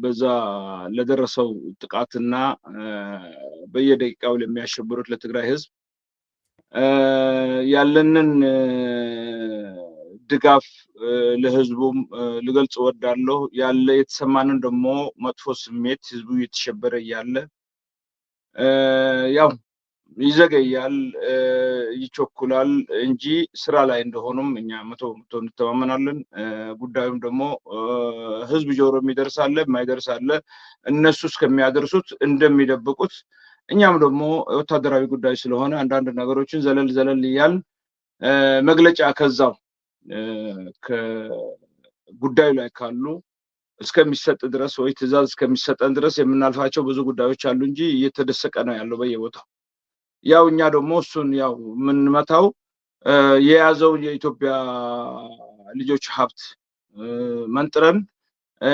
በዛ ለደረሰው ጥቃትና በየደቂቃው ለሚያሸብሩት ለትግራይ ህዝብ ያለንን ድጋፍ ለህዝቡም ልገልጽ ወዳለሁ። ያለ የተሰማንን ደግሞ መጥፎ ስሜት ህዝቡ እየተሸበረ ያለ ያው ይዘገያል ይቸኩላል እንጂ ስራ ላይ እንደሆኑም እኛ መቶ እንተማመናለን። ጉዳዩም ደግሞ ህዝብ ጆሮ የሚደርስ አለ የማይደርስ አለ። እነሱ እስከሚያደርሱት እንደሚደብቁት እኛም ደግሞ ወታደራዊ ጉዳይ ስለሆነ አንዳንድ ነገሮችን ዘለል እያል መግለጫ ከዛው ከጉዳዩ ላይ ካሉ እስከሚሰጥ ድረስ ወይ ትዕዛዝ እስከሚሰጠን ድረስ የምናልፋቸው ብዙ ጉዳዮች አሉ እንጂ እየተደሰቀ ነው ያለው በየቦታው። ያው እኛ ደግሞ እሱን ያው የምንመታው የያዘው የኢትዮጵያ ልጆች ሀብት መንጥረን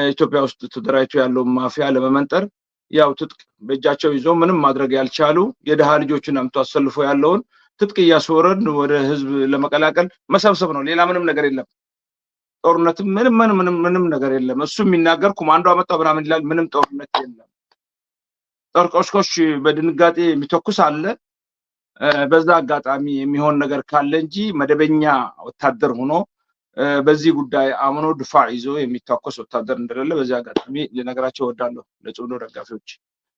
ኢትዮጵያ ውስጥ ተደራጅቶ ያለው ማፊያ ለመመንጠር ያው ትጥቅ በእጃቸው ይዞ ምንም ማድረግ ያልቻሉ የደሃ ልጆችን አምጥቶ አሰልፎ ያለውን ትጥቅ እያስወረድ ወደ ህዝብ ለመቀላቀል መሰብሰብ ነው። ሌላ ምንም ነገር የለም። ጦርነት ምንም ነገር የለም። እሱ የሚናገር ኮማንዶ አመጣ ምናምን ይላል። ምንም ጦርነት የለም። ጠርቆሽኮሽ በድንጋጤ የሚተኩስ አለ። በዛ አጋጣሚ የሚሆን ነገር ካለ እንጂ መደበኛ ወታደር ሆኖ በዚህ ጉዳይ አምኖ ድፋዕ ይዞ የሚተኮስ ወታደር እንደሌለ በዚህ አጋጣሚ ልነግራቸው እወዳለሁ። ለጽምዶ ደጋፊዎች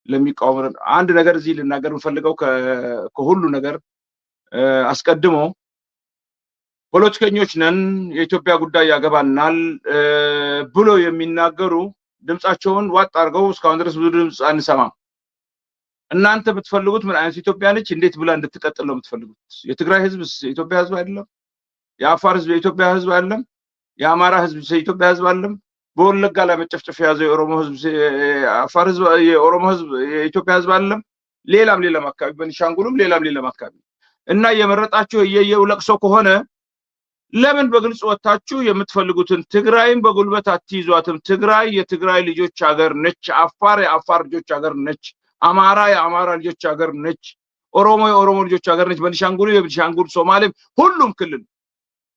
ለሚቃወሙ አንድ ነገር እዚህ ልናገር የምፈልገው ከሁሉ ነገር አስቀድሞ ፖለቲከኞች ነን የኢትዮጵያ ጉዳይ ያገባናል ብሎ የሚናገሩ ድምጻቸውን ዋጥ አድርገው እስካሁን ድረስ ብዙ ድምጽ አንሰማም። እናንተ የምትፈልጉት ምን አይነት ኢትዮጵያ ነች? እንዴት ብላ እንድትቀጥል ነው የምትፈልጉት? የትግራይ ህዝብ የኢትዮጵያ ህዝብ አይደለም? የአፋር ህዝብ የኢትዮጵያ ህዝብ አይደለም? የአማራ ህዝብ የኢትዮጵያ ህዝብ አይደለም? በወለጋ ላይ መጨፍጨፍ የያዘው የኦሮሞ ህዝብ የአፋር ህዝብ የኦሮሞ ህዝብ የኢትዮጵያ ህዝብ አይደለም? ሌላም አካባቢ በኒሻንጉልም ሌላም አካባቢ እና የመረጣችሁ የየው ለቅሶ ከሆነ ለምን በግልጽ ወጣችሁ የምትፈልጉትን ትግራይን በጉልበት አትይዟትም? ትግራይ የትግራይ ልጆች ሀገር ነች። አፋር የአፋር ልጆች ሀገር ነች። አማራ የአማራ ልጆች ሀገር ነች። ኦሮሞ የኦሮሞ ልጆች ሀገር ነች። በኒሻንጉል የቤኒሻንጉል ሶማሌ ሁሉም ክልል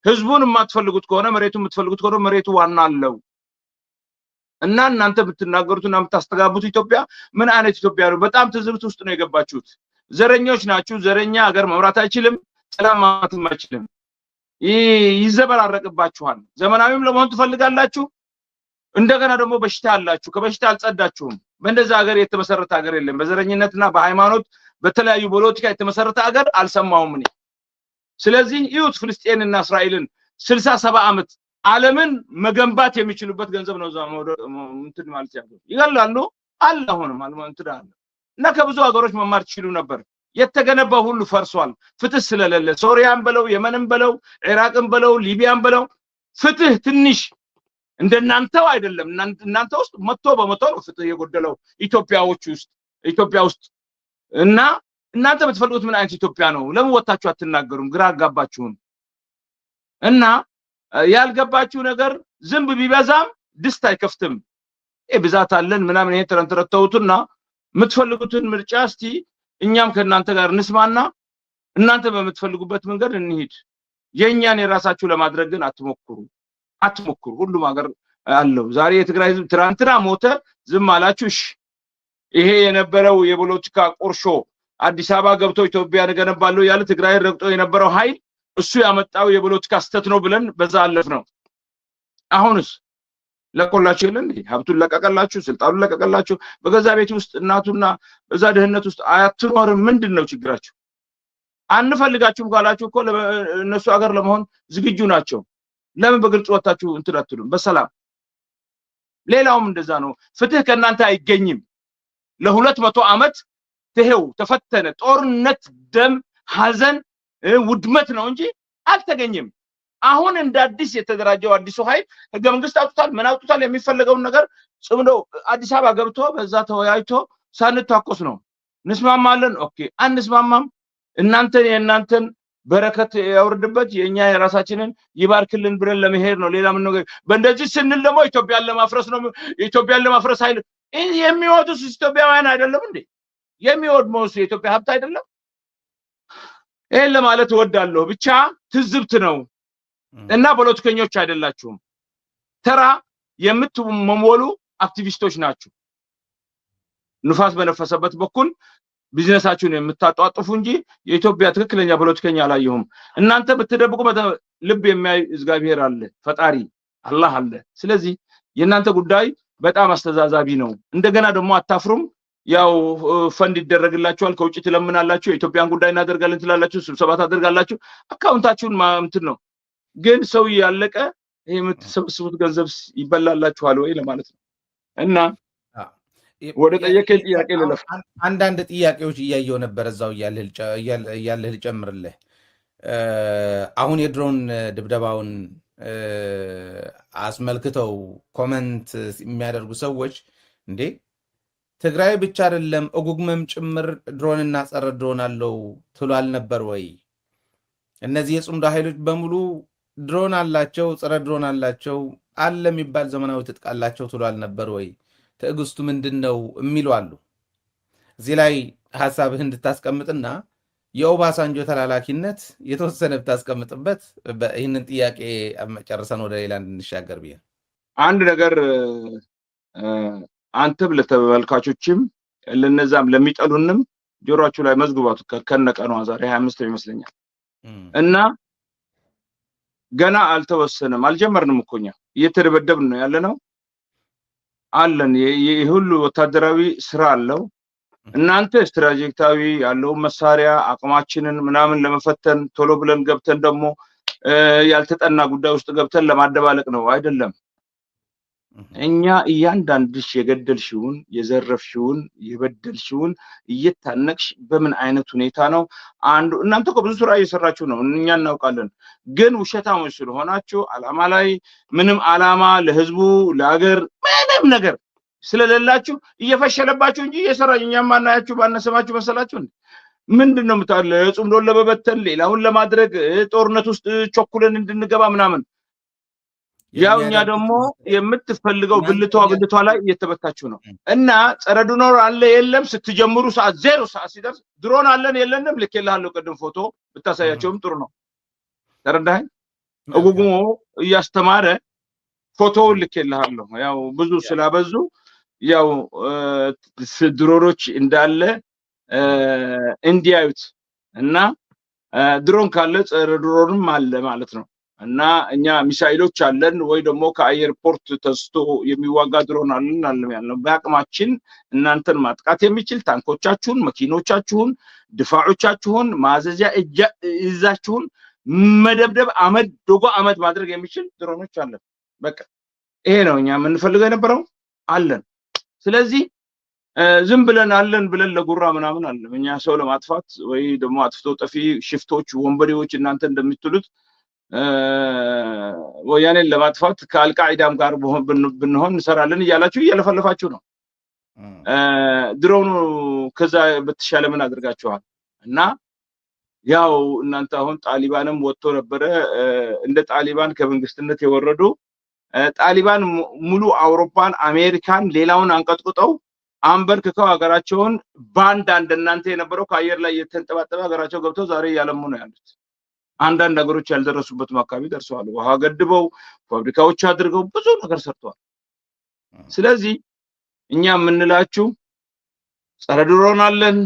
ህዝቡን የማትፈልጉት ከሆነ መሬቱን የምትፈልጉት ከሆነ መሬቱ ዋና አለው እና እናንተ የምትናገሩትና የምታስተጋቡት ኢትዮጵያ ምን አይነት ኢትዮጵያ ነው? በጣም ትዝብት ውስጥ ነው የገባችሁት። ዘረኞች ናችሁ። ዘረኛ ሀገር መምራት አይችልም። ሰላም ማለትም አይችልም። ይዘበራረቅባችኋል። ዘመናዊም ለመሆን ትፈልጋላችሁ። እንደገና ደግሞ በሽታ አላችሁ። ከበሽታ አልጸዳችሁም። በእንደዛ ሀገር የተመሰረተ ሀገር የለም። በዘረኝነትና በሃይማኖት በተለያዩ ፖለቲካ የተመሰረተ ሀገር አልሰማሁም እኔ። ስለዚህ ይሁት ፍልስጤንና እስራኤልን 60-70 ዓመት ዓለምን መገንባት የሚችሉበት ገንዘብ ነው ዛማ እንትን ማለት ያለው ይገላሉ አላሁንም እንትን አለ እና ከብዙ ሀገሮች መማር ትችሉ ነበር። የተገነባው ሁሉ ፈርሷል። ፍትህ ስለሌለ ሶሪያን በለው የመንን በለው ኢራቅን በለው ሊቢያን በለው ፍትህ ትንሽ እንደናንተው አይደለም። እናንተ ውስጥ መቶ በመቶ ነው ፍትህ የጎደለው ኢትዮጵያ ውስጥ እና እናንተ የምትፈልጉት ምን አይነት ኢትዮጵያ ነው? ለምን ወጣችሁ አትናገሩም? ግራ አጋባችሁን እና ያልገባችሁ ነገር ዝንብ ቢበዛም ድስት አይከፍትም። ብዛት አለን ምናምን ይሄ ተረንተረተውቱና የምትፈልጉትን ምርጫ እስቲ እኛም ከእናንተ ጋር እንስማና እናንተ በምትፈልጉበት መንገድ እንሂድ። የኛን የራሳችሁ ለማድረግ ግን አትሞክሩ። ሁሉም ሀገር አለው። ዛሬ የትግራይ ህዝብ ትራንትና ሞተ ዝም አላችሁ። እሺ ይሄ የነበረው የፖለቲካ ቁርሾ አዲስ አበባ ገብቶ ኢትዮጵያ ገነባለሁ ያለ ትግራይ ረግጦ የነበረው ኃይል እሱ ያመጣው የፖለቲካ ስተት ነው ብለን በዛ አለፍ ነው። አሁንስ ለቆላችሁ ይለን ሀብቱን ለቀቀላችሁ፣ ስልጣኑን ለቀቀላችሁ። በገዛ ቤት ውስጥ እናቱና በዛ ደህንነት ውስጥ አያትኖርም። ምንድነው ችግራችሁ? አንፈልጋችሁም ካላችሁ እኮ እነሱ ሀገር ለመሆን ዝግጁ ናቸው። ለምን በግልጽ ወጣችሁ እንትን አትሉም? በሰላም ሌላውም እንደዛ ነው። ፍትህ ከእናንተ አይገኝም። ለ200 ዓመት ተሄው ተፈተነ። ጦርነት፣ ደም፣ ሐዘን፣ ውድመት ነው እንጂ አልተገኘም። አሁን እንደ አዲስ የተደራጀው አዲሱ ኃይል ህገ መንግስት አውጥቷል። ምን አውጥቷል? የሚፈልገውን ነገር ጽምዶ አዲስ አበባ ገብቶ በዛ ተወያይቶ ሳንታቆስ ነው። እንስማማለን። ኦኬ አንስማማም። የእናንተን በረከት ያወርድበት የኛ የራሳችንን ይባርክልን ብለን ለመሄድ ነው። ሌላ ምን ነገር በእንደዚህ ስንል ደግሞ ኢትዮጵያን ለማፍረስ ነው። ኢትዮጵያን ለማፍረስ ኃይል የሚወጡት ኢትዮጵያውያን አይደለም እንዴ? የሚወድመው የኢትዮጵያ ሀብት አይደለም? ይሄን ለማለት እወዳለሁ። ብቻ ትዝብት ነው እና ፖለቲከኞች አይደላችሁም። ተራ የምትሞሉ አክቲቪስቶች ናችሁ ንፋስ በነፈሰበት በኩል ቢዝነሳችሁን የምታጧጥፉ እንጂ የኢትዮጵያ ትክክለኛ ፖለቲከኛ አላየሁም እናንተ ብትደብቁ ልብ የሚያይ እግዚአብሔር አለ ፈጣሪ አላህ አለ ስለዚህ የናንተ ጉዳይ በጣም አስተዛዛቢ ነው እንደገና ደግሞ አታፍሩም ያው ፈንድ ይደረግላችኋል ከውጪ ትለምናላችሁ የኢትዮጵያን ጉዳይ እናደርጋለን ትላላችሁ ስብሰባ ታደርጋላችሁ አካውንታችሁን እንትን ነው ግን ሰው ያለቀ ይሄ የምትሰብስቡት ገንዘብ ይበላላችኋል ወይ ለማለት ነው እና ወደ ጠየቀኝ ጥያቄ ለለፍ አንዳንድ ጥያቄዎች እያየው ነበር እዛው ያለህ ልጨምርልህ አሁን የድሮን ድብደባውን አስመልክተው ኮሜንት የሚያደርጉ ሰዎች እንዴ ትግራይ ብቻ አይደለም እጉግመም ጭምር ድሮንና ጸረ ድሮን አለው ትሏል ነበር ወይ እነዚህ የጽምዶ ኃይሎች በሙሉ ድሮን አላቸው ጸረ ድሮን አላቸው አለ የሚባል ዘመናዊ ትጥቅ አላቸው ትሏል ነበር ወይ ትዕግስቱ ምንድነው የሚሉ አሉ እዚህ ላይ ሐሳብህ እንድታስቀምጥና የኦባሳንጆ ተላላኪነት የተወሰነ ብታስቀምጥበት ይህንን ጥያቄ ጨርሰን ወደ ሌላ እንድንሻገር ብዬ አንድ ነገር አንተም ለተመልካቾችም ለነዛም ለሚጠሉንም ጆሮአችሁ ላይ መዝግባቱ ከነቀኗ ዛሬ 25 ይመስለኛል እና ገና አልተወሰነም አልጀመርንም እኮኛ እየተደበደብን ነው ያለነው አለን የሁሉ ወታደራዊ ስራ አለው እናንተ ስትራቴጂካዊ ያለው መሳሪያ አቅማችንን ምናምን ለመፈተን ቶሎ ብለን ገብተን ደግሞ ያልተጠና ጉዳይ ውስጥ ገብተን ለማደባለቅ ነው አይደለም እኛ እያንዳንድሽ የገደልሽውን የዘረፍሽውን የበደልሽውን እየታነቅሽ በምን አይነት ሁኔታ ነው አንዱ እናንተ እኮ ብዙ ስራ እየሰራችሁ ነው እኛ እናውቃለን ግን ውሸታሞች ስለሆናችሁ አላማ ላይ ምንም አላማ ለህዝቡ ለሀገር ምንም ነገር ስለሌላችሁ እየፈሸለባችሁ እንጂ እየሰራችሁ ማናያችሁ ባነሰማችሁ መሰላችሁ ምንድነው ምታለ ጽምዶን ለበበተን ሌላውን ለማድረግ ጦርነት ውስጥ ቸኩለን እንድንገባ ምናምን ያው እኛ ደግሞ የምትፈልገው ብልቷ ላይ እየተበታችሁ ነው እና ጸረ ድሮን አለ የለም ስትጀምሩ ሰዓት 0 ሰዓት ሲደርስ ድሮን አለን የለንም ልከላለው ቀደም ፎቶ ብታሳያቸውም ጥሩ ነው ተረዳኸኝ እጉጉሞ እያስተማረ ፎቶ ልከላለው ያው ብዙ ስላበዙ ያው ድሮኖች እንዳለ እንዲያዩት እና ድሮን ካለ ጸረ ድሮንም አለ ማለት ነው እና እኛ ሚሳኤሎች አለን ወይ ደግሞ ከአየርፖርት ተስቶ የሚዋጋ ድሮን አለን ያለው በአቅማችን እናንተን ማጥቃት የሚችል ታንኮቻችሁን መኪኖቻችሁን ድፋዖቻችሁን ማዘዣ እዛችሁን መደብደብ አመድ ዶጎ አመድ ማድረግ የሚችል ድሮኖች አለን በቃ ይሄ ነው እኛ የምንፈልገው የነበረው አለን ስለዚህ ዝም ብለን አለን ብለን ለጉራ ምናምን አለ እኛ ሰው ለማጥፋት ወይ ደግሞ አጥፍቶ ጠፊ ሽፍቶች ወንበዴዎች እናንተ እንደምትሉት ወያኔን ለማጥፋት ከአልቃኢዳም ጋር ብንሆን እንሰራለን እያላችሁ እየለፈለፋችሁ ነው ድሮኑ ከዛ በተሻለ ምን አድርጋችኋል እና ያው እናንተ አሁን ጣሊባንም ወጥቶ ነበረ እንደ ጣሊባን ከመንግስትነት የወረዱ ጣሊባን ሙሉ አውሮፓን አሜሪካን ሌላውን አንቀጥቅጠው አንበርክከው ሀገራቸውን ባንድ እንደናንተ የነበረው ከአየር ላይ የተንጠባጠበ ሀገራቸው ገብተው ዛሬ ያለሙ ነው ያሉት አንዳንድ ነገሮች ያልደረሱበት ማካቢ ደርሰዋል ውሃ ገድበው ፋብሪካዎች አድርገው ብዙ ነገር ሰርተዋል ስለዚህ እኛ ምንላችሁ ጸረ ድሮን አለን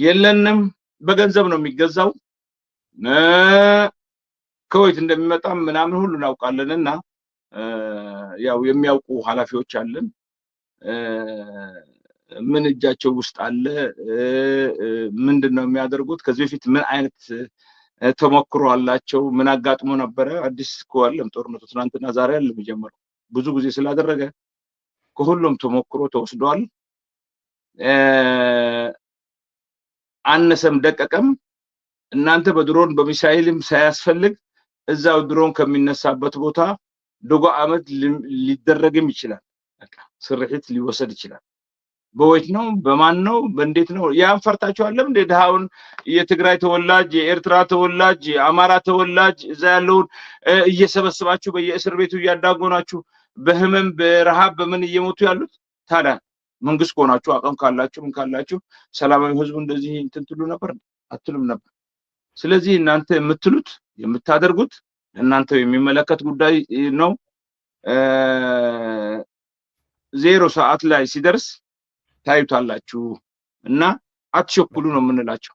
የለንም በገንዘብ ነው የሚገዛው ከወይት እንደሚመጣም ምናምን ሁሉ እናውቃለንና ያው የሚያውቁ ኃላፊዎች አለን ምን እጃቸው ውስጥ አለ ምንድነው የሚያደርጉት ከዚህ በፊት ምን አይነት ተሞክሮ አላቸው ምን አጋጥሞ ነበር አዲስ ኮአለም ጦርነቱ ትናንትና ዛሬ አለ የሚጀምረው ብዙ ጊዜ ስላደረገ ከሁሉም ተሞክሮ ተወስዷል አነሰም ደቀቀም እናንተ በድሮን በሚሳኤልም ሳያስፈልግ እዛው ድሮን ከሚነሳበት ቦታ ዶጎ አመት ሊደረግም ይችላል በቃ ስርሒት ሊወሰድ ይችላል በወይት ነው በማን ነው በእንዴት ነው ያን ፈርታችሁ አለም ደሃውን የትግራይ ተወላጅ የኤርትራ ተወላጅ የአማራ ተወላጅ እዛ ያለውን እየሰበሰባችሁ በየእስር ቤቱ ያዳጎናችሁ በህመም በረሃብ በምን እየሞቱ ያሉት ታዲያ መንግስት ቆናችሁ አቀም ካላችሁ ምን ካላችሁ ሰላማዊ ህዝቡ እንደዚህ እንትንትሉ ነበር አትሉም ነበር ስለዚህ እናንተ የምትሉት የምታደርጉት እናንተ የሚመለከት ጉዳይ ነው 0 ሰዓት ላይ ሲደርስ ታዩታላችሁ እና አትቸኩሉ ነው የምንላቸው።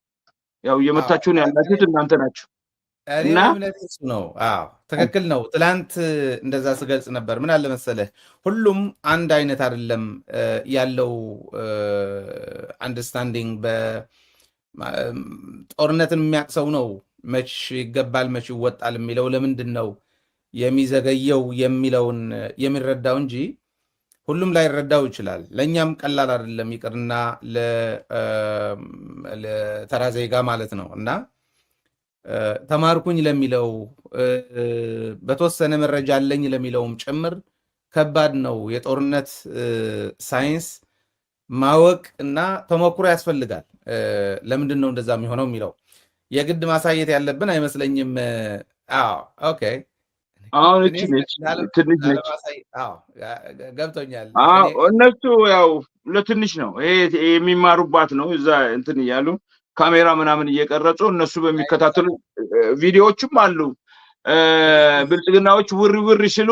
ያው እየመታችሁን ያላችሁት እናንተ ናችሁ። እኔ እምነት እሱ ነው። አዎ ትክክል ነው። ትላንት እንደዛ ስገልጽ ነበር። ምን አለ መሰለህ ሁሉም አንድ አይነት አይደለም ያለው አንደርስታንዲንግ። ጦርነትን የሚያውቅ ሰው ነው መች ይገባል መች ይወጣል የሚለው ለምንድን ነው የሚዘገየው የሚለውን የሚረዳው እንጂ ሁሉም ላይረዳው ይችላል። ለእኛም ቀላል አይደለም ይቅርና ለተራ ዜጋ ማለት ነው። እና ተማርኩኝ ለሚለው በተወሰነ መረጃ አለኝ ለሚለውም ጭምር ከባድ ነው። የጦርነት ሳይንስ ማወቅ እና ተሞክሮ ያስፈልጋል። ለምንድን ነው እንደዛ የሚሆነው የሚለው የግድ ማሳየት ያለብን አይመስለኝም። ኦኬ አሁን እቺ ነች ትንሽ ነች። ገብቶኛል። እነሱ ያው ለትንሽ ነው ይሄ የሚማሩባት ነው። እዛ እንትን እያሉ ካሜራ ምናምን እየቀረጹ እነሱ በሚከታተሉ ቪዲዮዎችም አሉ። ብልጽግናዎች ውሪ ሲሉ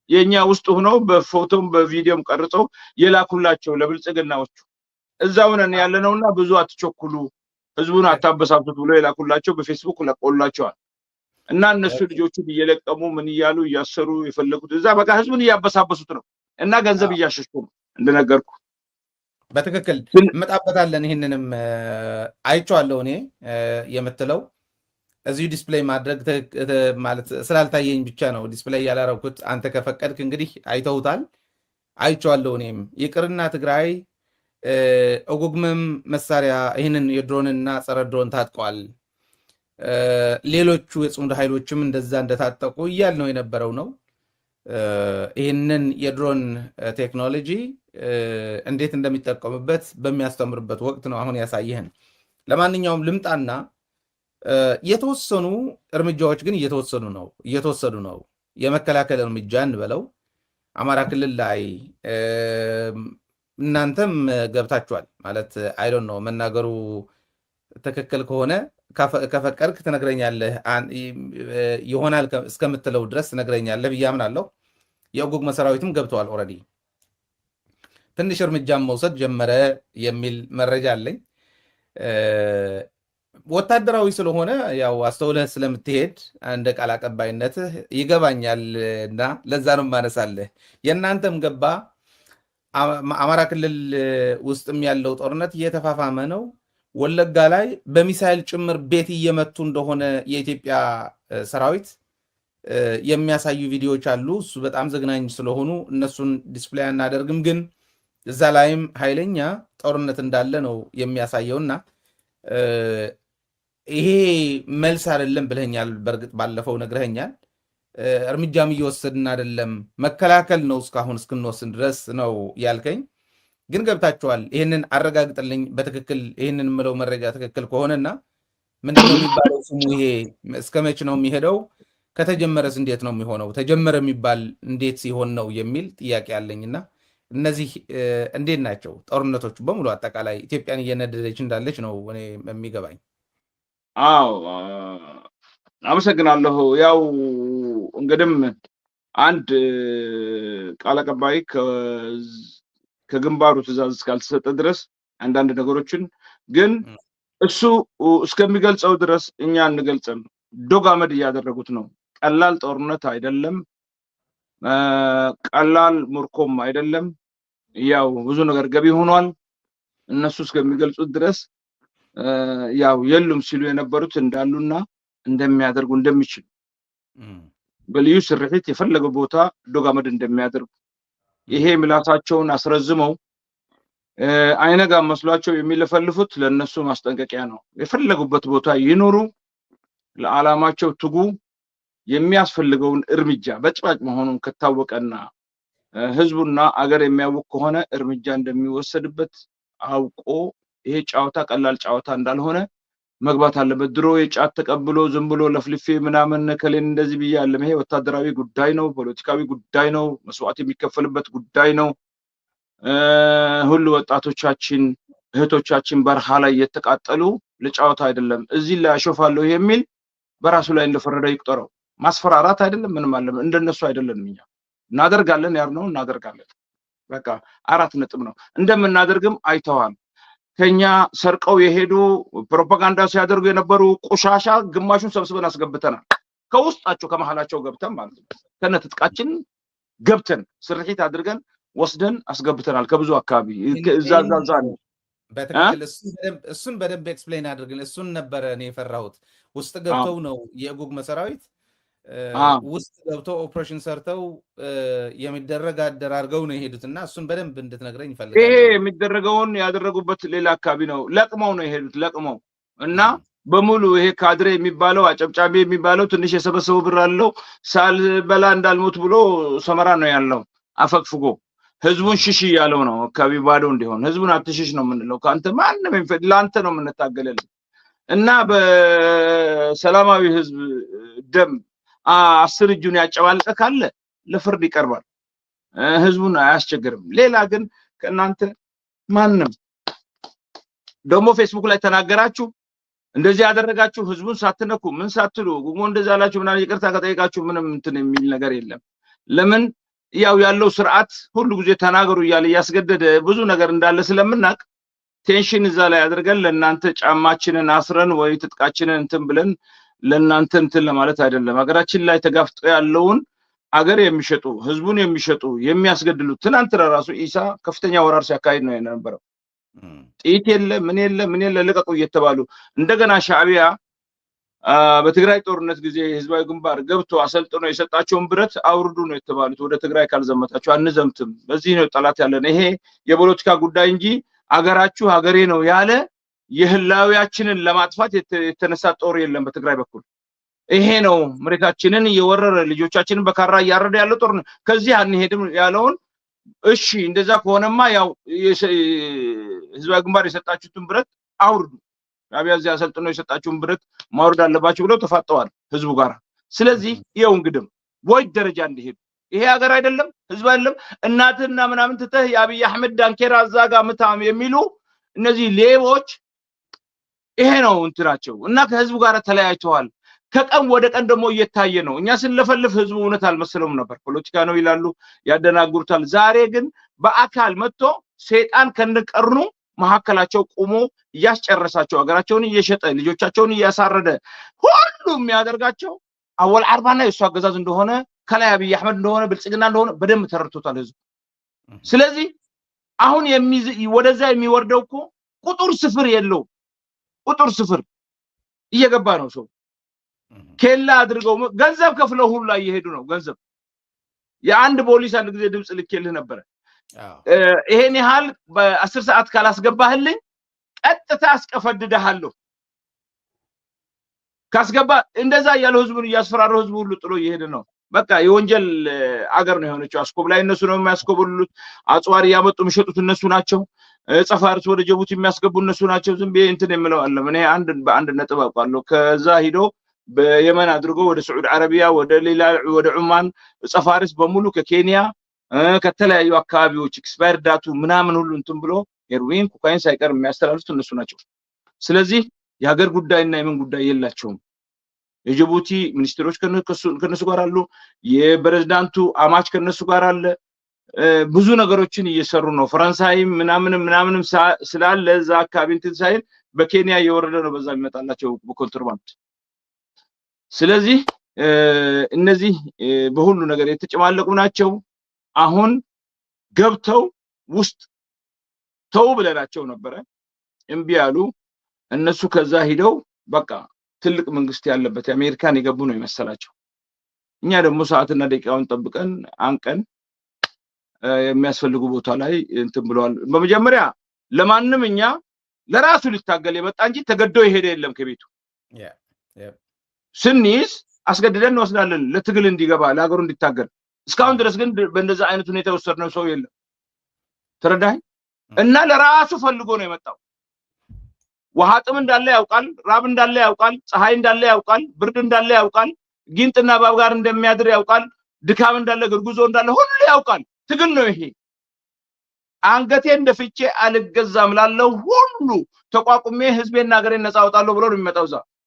የኛ ውስጥ ሆነው በፎቶም በቪዲዮም ቀርጸው የላኩላቸው ለብልጽግናዎቹ እዛው ነን ያለነውና ብዙ አትቸኩሉ፣ ህዝቡን አታበሳብቱት ብሎ የላኩላቸው በፌስቡክ ለቆላቸዋል። እና እነሱ ልጆቹን እየለቀሙ ምን እያሉ እያሰሩ የፈለጉት እዛ በቃ ህዝቡን እያበሳበሱት ነው እና ገንዘብ እያሸሹ ነው እንደነገርኩ። በትክክል እንመጣበታለን። ይህንንም አይቼዋለሁ እኔ የምትለው እዚሁ ዲስፕሌይ ማድረግ ማለት ስላልታየኝ ብቻ ነው ዲስፕሌይ ያላረኩት። አንተ ከፈቀድክ እንግዲህ አይተውታል፣ አይቼዋለሁ እኔም። ይቅርና ትግራይ እጉግመም መሳሪያ ይህንን የድሮንና ጸረ ድሮን ታጥቀዋል፣ ሌሎቹ የጽምዶ ኃይሎችም እንደዛ እንደታጠቁ እያል ነው የነበረው ነው። ይህንን የድሮን ቴክኖሎጂ እንዴት እንደሚጠቀሙበት በሚያስተምርበት ወቅት ነው አሁን ያሳየህን። ለማንኛውም ልምጣና የተወሰኑ እርምጃዎች ግን እየተወሰዱ ነው። የመከላከል እርምጃ እንበለው አማራ ክልል ላይ እናንተም ገብታችኋል ማለት አይዶን ነው መናገሩ ትክክል ከሆነ ከፈቀድክ ትነግረኛለህ፣ ይሆናል እስከምትለው ድረስ ትነግረኛለህ ብዬ አምናለሁ። የኦጉግ ሰራዊትም ገብተዋል ኦልሬዲ። ትንሽ እርምጃም መውሰድ ጀመረ የሚል መረጃ አለኝ። ወታደራዊ ስለሆነ ያው አስተውለህ ስለምትሄድ እንደ ቃል አቀባይነትህ ይገባኛል እና ለዛ ነው ማነሳለህ። የእናንተም ገባ። አማራ ክልል ውስጥም ያለው ጦርነት እየተፋፋመ ነው። ወለጋ ላይ በሚሳይል ጭምር ቤት እየመቱ እንደሆነ የኢትዮጵያ ሰራዊት የሚያሳዩ ቪዲዮዎች አሉ። እሱ በጣም ዘግናኝ ስለሆኑ እነሱን ዲስፕሌይ አናደርግም፣ ግን እዛ ላይም ኃይለኛ ጦርነት እንዳለ ነው የሚያሳየውና ይሄ መልስ አይደለም ብለኛል። በእርግጥ ባለፈው ነግረኸኛል። እርምጃም እየወሰድን አይደለም፣ መከላከል ነው እስካሁን እስክንወስን ድረስ ነው ያልከኝ። ግን ገብታችኋል። ይህንን አረጋግጥልኝ በትክክል ይህንን የምለው መረጃ ትክክል ከሆነና ምንድን ነው የሚባለው ስሙ? ይሄ እስከ መች ነው የሚሄደው? ከተጀመረስ እንዴት ነው የሚሆነው? ተጀመረ የሚባል እንዴት ሲሆን ነው የሚል ጥያቄ አለኝና እነዚህ እንዴት ናቸው ጦርነቶቹ በሙሉ አጠቃላይ ኢትዮጵያን እየነደደች እንዳለች ነው እኔ የሚገባኝ። አዎ አመሰግናለሁ። ያው እንግዲህ አንድ ቃል አቀባይ ከግንባሩ ትዕዛዝ እስካልተሰጠ ድረስ አንዳንድ ነገሮችን ግን እሱ እስከሚገልጸው ድረስ እኛ እንገልጸን ዶግ አመድ እያደረጉት ነው። ቀላል ጦርነት አይደለም፣ ቀላል ምርኮም አይደለም። ያው ብዙ ነገር ገቢ ሆኗል። እነሱ እስከሚገልጹት ድረስ ያው የሉም ሲሉ የነበሩት እንዳሉና እንደሚያደርጉ እንደሚችሉ በልዩ ስርሒት የፈለገው ቦታ ዶግ አመድ እንደሚያደርጉ ይሄ ምላሳቸውን አስረዝመው አይነጋ መስሏቸው የሚለፈልፉት ለነሱ ማስጠንቀቂያ ነው። የፈለጉበት ቦታ ይኖሩ፣ ለዓላማቸው ትጉ። የሚያስፈልገውን እርምጃ በጭባጭ መሆኑን ከታወቀና ህዝቡና አገር የሚያውቅ ከሆነ እርምጃ እንደሚወሰድበት አውቆ ይሄ ጨዋታ ቀላል ጨዋታ እንዳልሆነ መግባት አለበት። ድሮ የጫት ተቀብሎ ዝም ብሎ ለፍልፌ ምናምን ከሌን እንደዚህ ብያለሁ። ይሄ ወታደራዊ ጉዳይ ነው፣ ፖለቲካዊ ጉዳይ ነው፣ መስዋዕት የሚከፈልበት ጉዳይ ነው። ሁሉ ወጣቶቻችን እህቶቻችን በረሃ ላይ የተቃጠሉ ለጨዋታ አይደለም። እዚህ ላይ አሾፋለሁ የሚል በራሱ ላይ እንደፈረደ ይቁጠረው። ማስፈራራት አይደለም ምንም አለ። እንደነሱ አይደለም። እኛ እናደርጋለን ያልነው እናደርጋለን። በቃ 4 ነጥብ ነው። እንደምናደርግም አይተዋል። ከኛ ሰርቀው የሄዱ ፕሮፓጋንዳ ሲያደርጉ የነበሩ ቆሻሻ ግማሹን ሰብስበን አስገብተናል። ከውስጣቸው ከመሃላቸው ገብተን ማለት ነው። ከነትጥቃችን ገብተን ስርሒት አድርገን ወስደን አስገብተናል። ከብዙ አካባቢ እዛዛዛ በትክክል እሱን በደንብ ኤክስፕሌን አድርግን። እሱን ነበረ እኔ የፈራሁት። ውስጥ ገብተው ነው የጉግ መሰራዊት ውስጥ ገብተው ኦፕሬሽን ሰርተው የሚደረግ አደራርገው ነው የሄዱትና እሱን በደንብ እንድትነግረኝ ይፈልጋል። ይሄ የሚደረገውን ያደረጉበት ሌላ አካባቢ ነው። ለቅመው ነው የሄዱት። ለቅመው እና በሙሉ ይሄ ካድሬ የሚባለው አጨብጫቢ የሚባለው ትንሽ የሰበሰቡ ብር አለው ሳልበላ እንዳልሞት ብሎ ሰመራ ነው ያለው። አፈግፍጎ ህዝቡን ሽሽ ያለው ነው። አካባቢ ባዶ እንዲሆን ህዝቡን አትሽሽ ነው የምንለው። ካንተ ማንንም ለአንተ ነው የምንታገለልህ እና በሰላማዊ ህዝብ ደም 10 እጁን ያጨባልቀ ካለ ለፍርድ ይቀርባል። ህዝቡን አያስቸግርም። ሌላ ግን ከእናንተ ማንንም ደግሞ ፌስቡክ ላይ ተናገራችሁ እንደዚህ ያደረጋችሁ ህዝቡን ሳትነኩ ምን ሳትሉ ጉሞ እንደዛ አላችሁ ምናምን ይቅርታ ከጠይቃችሁ ምንም እንትን የሚል ነገር የለም። ለምን ያው ያለው ስርዓት ሁሉ ጊዜ ተናገሩ እያለ ያስገደደ ብዙ ነገር እንዳለ ስለምናቅ ቴንሽን እዛ ላይ አድርገን ለእናንተ ጫማችንን አስረን ወይ ትጥቃችንን እንትን ብለን ለእናንተ እንትን ለማለት አይደለም። ሀገራችን ላይ ተጋፍጦ ያለውን አገር የሚሸጡ ህዝቡን የሚሸጡ የሚያስገድሉ ትናንት ራሱ ኢሳ ከፍተኛ ወራር ሲያካሂድ ነው የነበረው። ጥይት የለ ምን የለ ልቀቁ እየተባሉ እንደገና ሻዕቢያ በትግራይ ጦርነት ጊዜ ህዝባዊ ግንባር ገብቶ አሰልጥኖ የሰጣቸውን ብረት አውርዱ ነው የተባሉት። ወደ ትግራይ ካልዘመታችሁ አንዘምትም፣ በዚህ ነው ጠላት ያለን። ይሄ የፖለቲካ ጉዳይ እንጂ አገራችሁ ሀገሬ ነው ያለ የህላዊያችንን ለማጥፋት የተነሳ ጦር የለም በትግራይ በኩል። ይሄ ነው መሬታችንን እየወረረ ልጆቻችንን በካራ እያረደ ያለው ጦር ነው። ከዚህ አንሄድም ያለውን እሺ እንደዛ ከሆነማ ያው ህዝባዊ ግንባር የሰጣችሁትን ብረት አውርዱ፣ ሻዕቢያ እዚህ አሰልጥኖ የሰጣችሁን ብረት ማውረድ አለባችሁ ብለው ተፋጠዋል ህዝቡ ጋር። ስለዚህ ይኸው እንግዲህ ወይ ደረጃ እንዲሄዱ ይሄ ሀገር አይደለም ህዝብ አይደለም እናትና ምናምን ትተህ የአብይ አህመድ ዳንኬራ እዛ ጋር ምታም የሚሉ እነዚህ ሌቦች ይሄ ነው እንትናቸው እና ከህዝቡ ጋር ተለያይተዋል። ከቀን ወደ ቀን ደግሞ እየታየ ነው። እኛ ስንለፈልፍ ህዝቡ እውነት አልመሰለውም ነበር። ፖለቲካ ነው ይላሉ፣ ያደናግሩታል። ዛሬ ግን በአካል መጥቶ ሰይጣን ከነቀርኑ መሐከላቸው ቆሞ እያስጨረሳቸው ሀገራቸውን እየሸጠ ልጆቻቸውን እያሳረደ ሁሉ የሚያደርጋቸው አወል አርባና የሱ አገዛዝ እንደሆነ ከላይ አብይ አህመድ እንደሆነ ብልጽግና እንደሆነ በደንብ ተረድቶታል ህዝቡ። ስለዚህ አሁን ወደዛ የሚወርደው እኮ ቁጥር ስፍር የለው፣ ቁጥር ስፍር እየገባ ነው ሰው ኬላ አድርገው ገንዘብ ከፍለው ሁሉ እየሄዱ ነው። ገንዘብ የአንድ ፖሊስ አንድ ጊዜ ድምጽ ልኬልህ ነበር። ይሄን ያህል በ10 ሰዓት ካላስገባህልኝ ቀጥታ አስቀፈድደሃለሁ ካስገባ እንደዛ ያለው ህዝቡን እያስፈራረው ህዝቡ ሁሉ ጥሎ እየሄደ ነው። በቃ የወንጀል አገር ነው የሆነችው። አስኮብ ላይ እነሱ ነው የሚያስኮብሉት። አጽዋሪ ያመጡ የሚሸጡት እነሱ ናቸው። ጸፋርስ ወደ ጅቡቲ የሚያስገቡ እነሱ ናቸው። ዝም ብዬ እንትን የምለው አለ እኔ በአንድ ነጥብ አውቃለሁ። ከዛ ሂዶ በየመን አድርጎ ወደ ሳዑዲ አረቢያ ወደ ሌላ ወደ ዑማን ጸፋርስ በሙሉ ከኬንያ ከተለያዩ አካባቢዎች ኤክስፓየር ዳቱ ምናምን ሁሉ እንትን ብሎ ሄሮይን ኮካይን ሳይቀር የሚያስተላልፉት እነሱ ናቸው። ስለዚህ የሀገር ጉዳይና የምን ጉዳይ የላቸውም። የጅቡቲ ሚኒስትሮች ከነሱ ጋር አሉ። የፕሬዝዳንቱ አማች ከነሱ ጋር አለ። ብዙ ነገሮችን እየሰሩ ነው። ፈረንሳይ ምናምን ስላለ እዛ አካባቢ እንትን ሳይል በኬንያ እየወረደ ነው በዛ የሚመጣላቸው በኮንትራባንድ። ስለዚህ እነዚህ በሁሉ ነገር የተጨማለቁ ናቸው። አሁን ገብተው ውስጥ ተው ብለናቸው ነበረ፣ እምቢ አሉ። እነሱ ከዛ ሂደው በቃ ትልቅ መንግስት ያለበት የአሜሪካን የገቡ ነው የመሰላቸው። እኛ ደግሞ ሰዓትና ደቂቃውን ጠብቀን አንቀን የሚያስፈልጉ ቦታ ላይ እንትን ብለዋል። በመጀመሪያ ለማንም እኛ ለራሱ ሊታገል የመጣ እንጂ ተገዶ ይሄደ የለም ከቤቱ ስንይዝ አስገድደን እንወስዳለን ለትግል እንዲገባ ለሀገሩ እንዲታገል። እስካሁን ድረስ ግን በእንደዛ አይነት ሁኔታ ወሰድነው ሰው የለም። ተረዳኝ። እና ለራሱ ፈልጎ ነው የመጣው። ውሃ ጥም እንዳለ ያውቃል፣ ራብ እንዳለ ያውቃል፣ ፀሐይ እንዳለ ያውቃል፣ ብርድ እንዳለ ያውቃል፣ ጊንጥና እባብ ጋር እንደሚያድር ያውቃል፣ ድካም እንዳለ ግርጉዞ እንዳለ ሁሉ ያውቃል። ትግል ነው ይሄ። አንገቴ እንደፍቼ አልገዛም ላለው ሁሉ ተቋቁሜ ህዝቤና ሀገሬን ነፃ አወጣለሁ ብሎ ነው የሚመጣው። እዛ